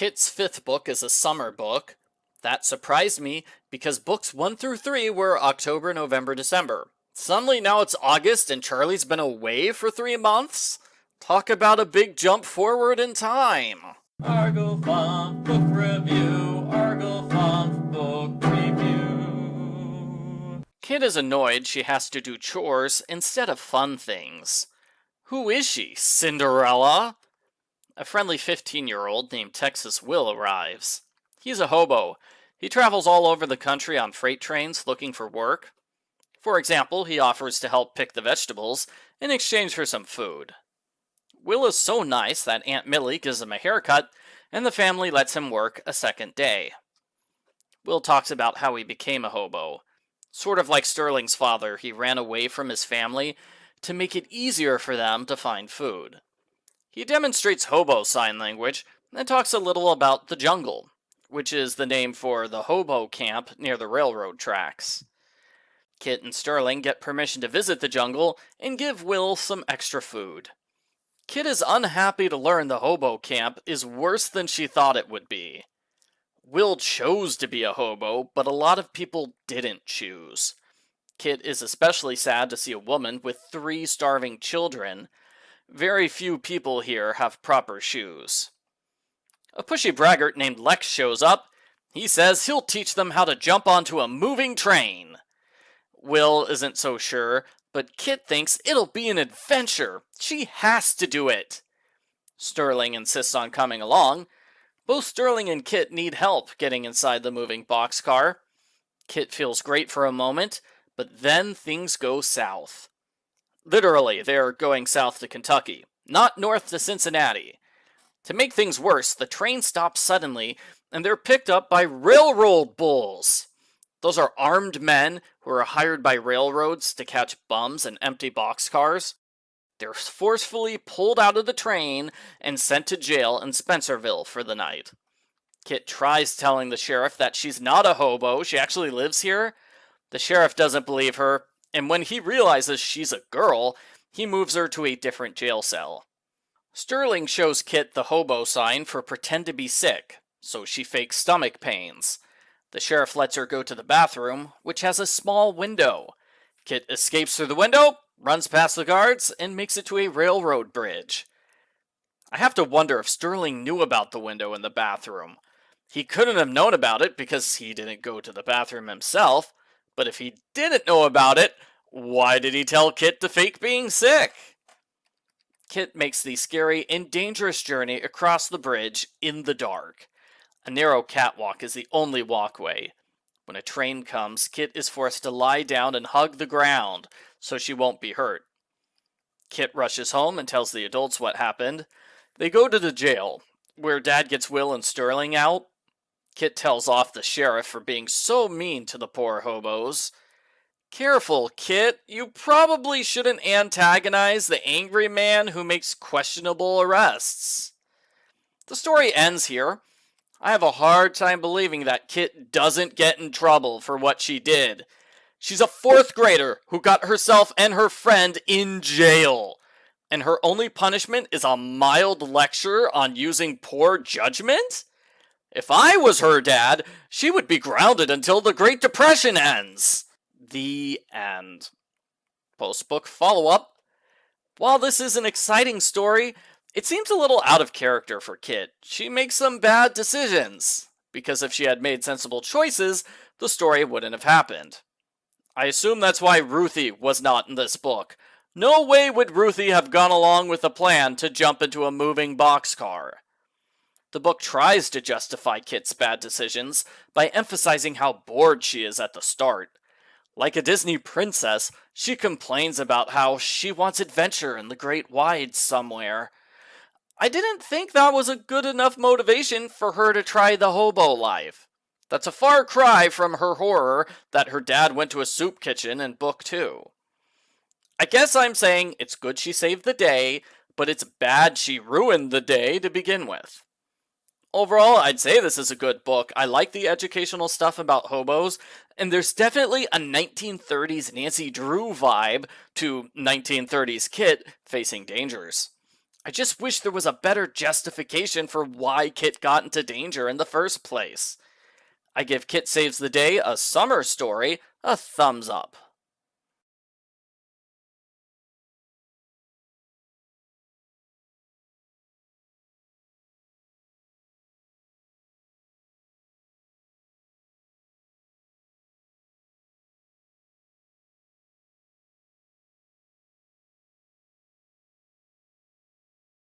Kit's fifth book is a summer book. That surprised me because books 1 through 3 were October, November, December. Suddenly now it's August and Charlie's been away for 3 months? Talk about a big jump forward in time. Argo Font Book Review, Argo Font Book Review. Kit is annoyed she has to do chores instead of fun things. Who is she, Cinderella? A friendly 15-year-old named Texas Will arrives. He's a hobo. He travels all over the country on freight trains looking for work. For example, he offers to help pick the vegetables in exchange for some food. Will is so nice that Aunt Millie gives him a haircut, and the family lets him work a second day. Will talks about how he became a hobo. Sort of like Stirling's father, he ran away from his family to make it easier for them to find food. He demonstrates hobo sign language and talks a little about the jungle, which is the name for the hobo camp near the railroad tracks. Kit and Stirling get permission to visit the jungle and give Will some extra food. Kit is unhappy to learn the hobo camp is worse than she thought it would be. Will chose to be a hobo, but a lot of people didn't choose. Kit is especially sad to see a woman with 3 starving children. Very few people here have proper shoes. A pushy braggart named Lex shows up. He says he'll teach them how to jump onto a moving train. Will isn't so sure, but Kit thinks it'll be an adventure. She has to do it. Stirling insists on coming along. Both Stirling and Kit need help getting inside the moving boxcar. Kit feels great for a moment, but then things go south. Literally, they're going south to Kentucky, not north to Cincinnati. To make things worse, the train stops suddenly, and they're picked up by railroad bulls. Those are armed men who are hired by railroads to catch bums and empty boxcars. They're forcefully pulled out of the train and sent to jail in Spencerville for the night. Kit tries telling the sheriff that she's not a hobo, she actually lives here. The sheriff doesn't believe her, and when he realizes she's a girl, he moves her to a different jail cell. Stirling shows Kit the hobo sign for pretend to be sick, so she fakes stomach pains. The sheriff lets her go to the bathroom, which has a small window. Kit escapes through the window, runs past the guards, and makes it to a railroad bridge. I have to wonder if Stirling knew about the window in the bathroom. He couldn't have known about it because he didn't go to the bathroom himself, but if he didn't know about it, why did he tell Kit to fake being sick? Kit makes the scary and dangerous journey across the bridge in the dark. A narrow catwalk is the only walkway. When a train comes, Kit is forced to lie down and hug the ground so she won't be hurt. Kit rushes home and tells the adults what happened. They go to the jail, where Dad gets Will and Stirling out. Kit tells off the sheriff for being so mean to the poor hobos. Careful, Kit. You probably shouldn't antagonize the angry man who makes questionable arrests. The story ends here. I have a hard time believing that Kit doesn't get in trouble for what she did. She's a 4th grader who got herself and her friend in jail. And her only punishment is a mild lecture on using poor judgment? If I was her dad, she would be grounded until the Great Depression ends. The end. Post-book follow-up. While this is an exciting story, it seems a little out of character for Kit. She makes some bad decisions, because if she had made sensible choices, the story wouldn't have happened. I assume that's why Ruthie was not in this book. No way would Ruthie have gone along with a plan to jump into a moving boxcar. The book tries to justify Kit's bad decisions by emphasizing how bored she is at the start. Like a Disney princess, she complains about how she wants adventure in the great wilds somewhere. I didn't think that was a good enough motivation for her to try the hobo life. That's a far cry from her horror that her dad went to a soup kitchen in book 2. I guess I'm saying it's good she saved the day, but it's bad she ruined the day to begin with. Overall, I'd say this is a good book. I like the educational stuff about hobos, and there's definitely a 1930s Nancy Drew vibe to 1930s Kit facing dangers. I just wish there was a better justification for why Kit got into danger in the first place. I give Kit Saves the Day a summer story a thumbs up.